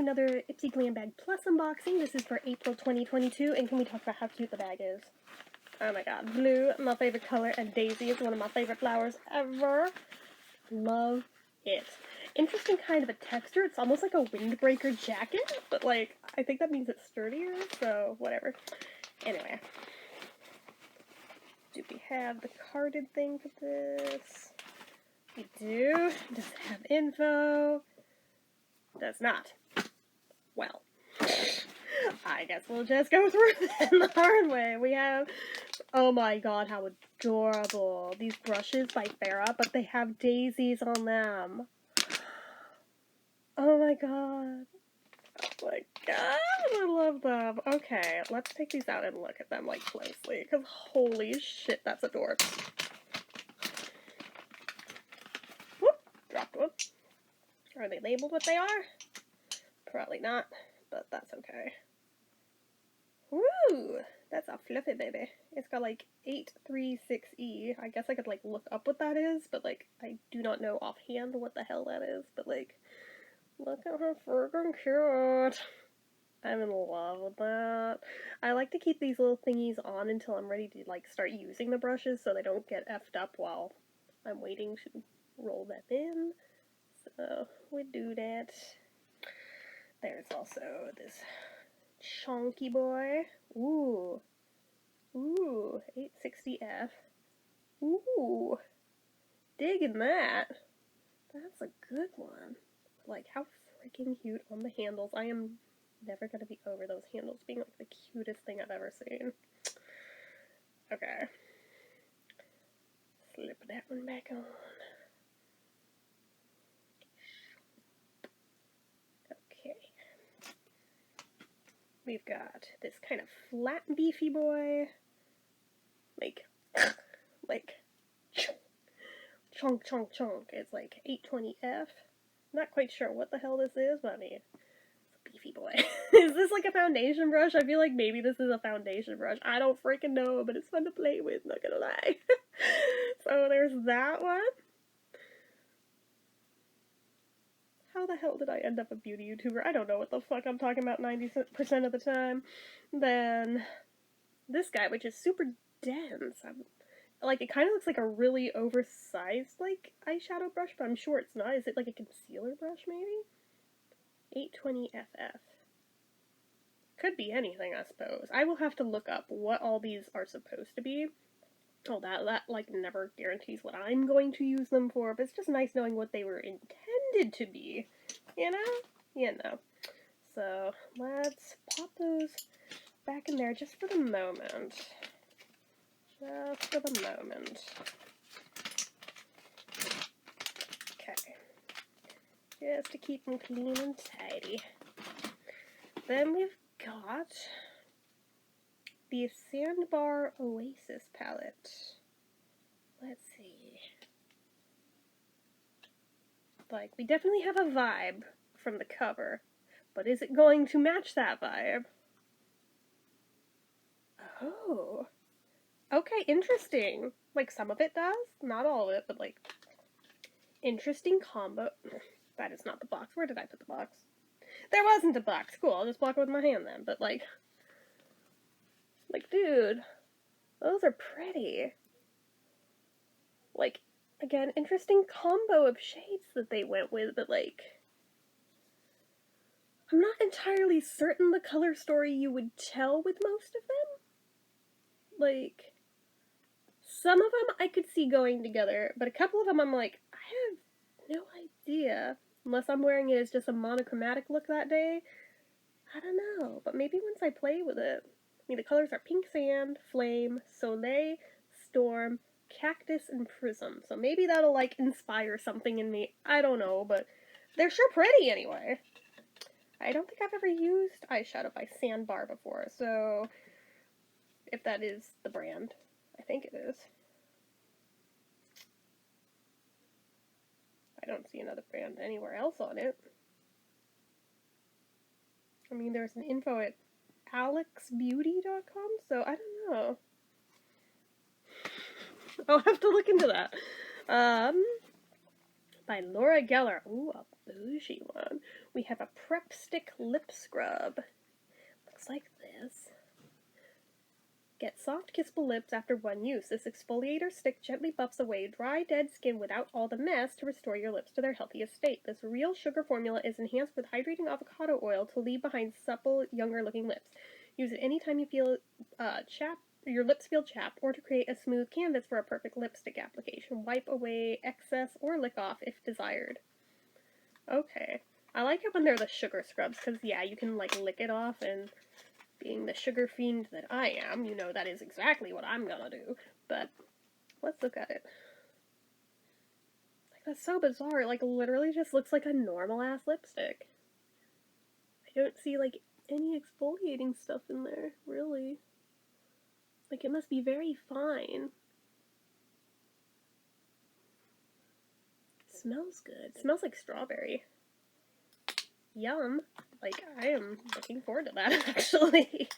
another Ipsy Glam Bag Plus unboxing. This is for April 2022, and can we talk about how cute the bag is? Oh my god, blue, my favorite color, and daisy is one of my favorite flowers ever. Love it. Interesting kind of a texture. It's almost like a windbreaker jacket, but like, I think that means it's sturdier, so whatever. Anyway. Do we have the carded thing for this? We do. Does it have info? Does not. Well, I guess we'll just go through it the hard way. We have, oh my god, how adorable. These brushes by Farrah, but they have daisies on them. Oh my god. Oh my god, I love them. Okay, let's take these out and look at them like closely, because holy shit, that's adorable. Whoop, dropped one. Are they labeled what they are? Probably not, but that's okay. Woo! That's a fluffy baby. It's got like 836E. I guess I could like look up what that is, but like I do not know offhand what the hell that is, but like look at her friggin' cute. I'm in love with that. I like to keep these little thingies on until I'm ready to like start using the brushes so they don't get effed up while I'm waiting to roll them in. So we do that. There's also this chunky boy. Ooh. Ooh, 860F. Ooh. Digging that. That's a good one. Like, how freaking cute on the handles. I am never going to be over those handles being like the cutest thing I've ever seen. Okay. Slip that one back on. Okay. We've got this kind of flat beefy boy. Like, chunk, chunk, chunk. It's like 820F. Not quite sure what the hell this is, but I mean, beefy boy. Is this like a foundation brush? I feel like maybe this is a foundation brush. I don't freaking know, but it's fun to play with, not gonna lie. So there's that one. How the hell did I end up a beauty YouTuber? I don't know what the fuck I'm talking about 90% of the time. Then this guy, which is super dense. Like, it kind of looks like a really oversized, like, eyeshadow brush, but I'm sure it's not. Is it like a concealer brush, maybe? 820FF. Could be anything, I suppose. I will have to look up what all these are supposed to be. Oh, that like, never guarantees what I'm going to use them for, but it's just nice knowing what they were intended to be. You know? You know. So, let's pop those back in there just for the moment. Just for the moment. Okay. Just to keep them clean and tidy. Then we've got the Sandbar Oasis palette. Let's see. Like, we definitely have a vibe from the cover, but is it going to match that vibe? Oh. Okay, interesting. Like, some of it does. Not all of it, but, like, interesting combo. That is not the box. Where did I put the box? There wasn't a box. Cool, I'll just block it with my hand then. But, like, dude, those are pretty. Like, again, interesting combo of shades that they went with, but, like, I'm not entirely certain the color story you would tell with most of them. Like, some of them I could see going together, but a couple of them I'm like, I have no idea. Unless I'm wearing it as just a monochromatic look that day. I don't know, but maybe once I play with it. I mean, the colors are Pink Sand, Flame, Soleil, Storm, Cactus, and Prism. So maybe that'll, like, inspire something in me. I don't know, but they're sure pretty anyway. I don't think I've ever used eyeshadow by Sandbar before, so if that is the brand, I think it is. I don't see another brand anywhere else on it. I mean, there's an info at alexbeauty.com, so I don't know. I'll have to look into that. By Laura Geller. Ooh, a bougie one. We have a Prep Stick Lip Scrub. Looks like this. Get soft, kissable lips after one use. This exfoliator stick gently buffs away dry, dead skin without all the mess to restore your lips to their healthiest state. This real sugar formula is enhanced with hydrating avocado oil to leave behind supple, younger-looking lips. Use it anytime you feel your lips feel chapped, or to create a smooth canvas for a perfect lipstick application. Wipe away excess or lick off if desired. Okay. I like it when they're the sugar scrubs, because, yeah, you can, like, lick it off, and being the sugar fiend that I am, you know that is exactly what I'm gonna do. But, let's look at it. Like, that's so bizarre. It, like, literally just looks like a normal-ass lipstick. I don't see, like, any exfoliating stuff in there, really. Like, it must be very fine. Smells good. It smells like strawberry. Yum. Like, I am looking forward to that, actually.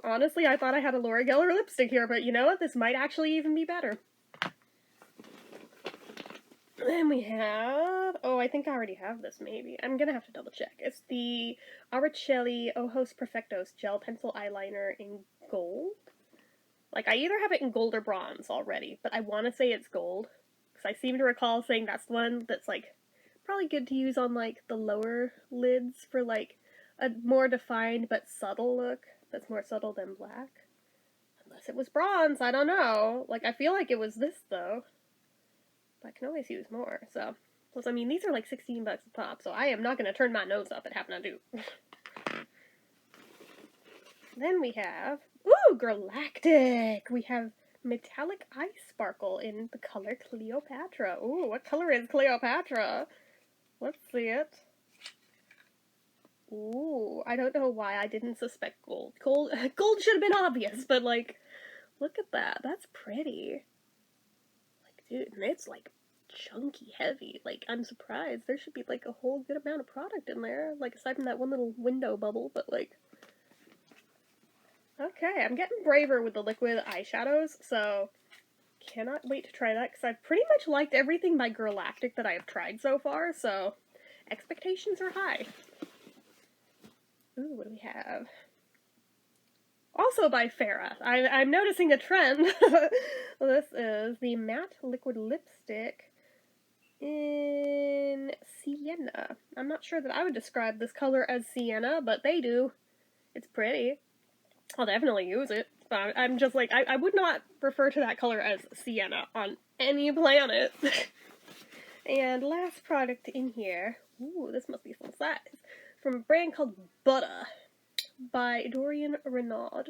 Honestly, I thought I had a Laura Geller lipstick here, but you know what? This might actually even be better. Then we have... Oh, I think I already have this, maybe. I'm gonna have to double check. It's the Aracelli Ojos Perfectos Gel Pencil Eyeliner in gold. Like, I either have it in gold or bronze already, but I want to say it's gold. Because I seem to recall saying that's the one that's, like, probably good to use on, like, the lower lids for, like, a more defined but subtle look that's more subtle than black. Unless it was bronze, I don't know. Like, I feel like it was this, though. But I can always use more, so. Plus, I mean, these are like 16 bucks a pop, so I am not going to turn my nose up at having to do. Then we have, ooh, Galactic! We have Metallic Eye Sparkle in the color Cleopatra. Ooh, what color is Cleopatra? Let's see it. Ooh, I don't know why I didn't suspect gold. Gold should have been obvious, but, like, look at that. That's pretty. Like, dude, and it's, like, chunky heavy. Like, I'm surprised. There should be, like, a whole good amount of product in there. Like, aside from that one little window bubble, but, like... Okay, I'm getting braver with the liquid eyeshadows, so... Cannot wait to try that, because I've pretty much liked everything by Galactic that I have tried so far, so... Expectations are high. Ooh, what do we have? Also by Farrah. I'm noticing a trend. This is the matte liquid lipstick in Sienna. I'm not sure that I would describe this color as Sienna, but they do. It's pretty. I'll definitely use it. But I'm just like, I would not refer to that color as Sienna on any planet. And last product in here. Ooh, this must be some size. From a brand called Butter by Dorian Renaud.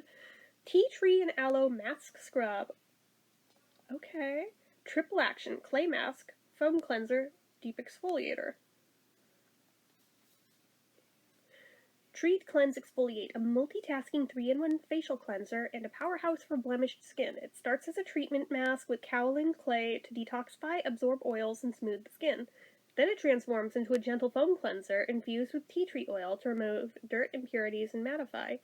Tea Tree and Aloe Mask Scrub. Okay. Triple Action Clay Mask, Foam Cleanser, Deep Exfoliator. Treat, Cleanse, Exfoliate, a multitasking 3-in-1 facial cleanser and a powerhouse for blemished skin. It starts as a treatment mask with kaolin clay to detoxify, absorb oils, and smooth the skin. Then it transforms into a gentle foam cleanser infused with tea tree oil to remove dirt, impurities, and mattify.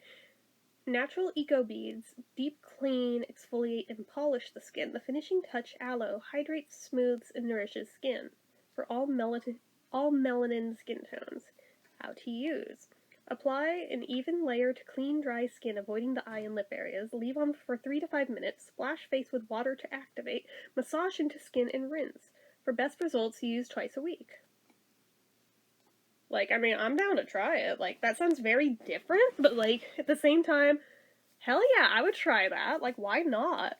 Natural eco beads deep clean, exfoliate, and polish the skin. The finishing touch, aloe, hydrates, smooths, and nourishes skin for all melanin skin tones. How to use. Apply an even layer to clean, dry skin, avoiding the eye and lip areas. Leave on for 3 to 5 minutes. Splash face with water to activate. Massage into skin and rinse. For best results, use twice a week. Like, I mean, I'm down to try it. Like, that sounds very different, but, like, at the same time, hell yeah, I would try that. Like, why not?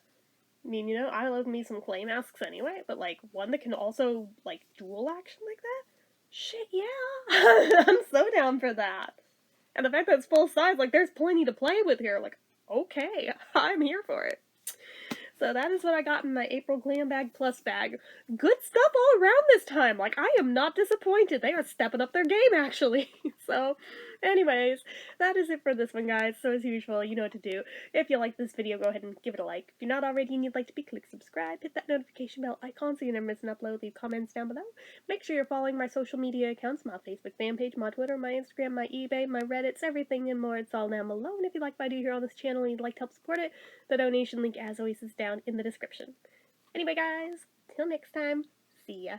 I mean, you know, I love me some clay masks anyway, but, like, one that can also, like, dual action like that? Shit, yeah! I'm so down for that. And the fact that it's full size, like, there's plenty to play with here. Like, okay, I'm here for it. So that is what I got in my April Glam Bag Plus bag. Good stuff all around this time. Like, I am not disappointed. They are stepping up their game, actually. So, anyways, that is it for this one, guys. So, as usual, you know what to do. If you like this video, go ahead and give it a like. If you're not already and you'd like to be, click subscribe. Hit that notification bell icon so you never miss an upload. Leave comments down below. Make sure you're following my social media accounts, my Facebook fan page, my Twitter, my Instagram, my eBay, my Reddits, everything and more. It's all down below. And if you like what I do here on this channel and you'd like to help support it, the donation link, as always, is down in the description. Anyway, guys, till next time, see ya.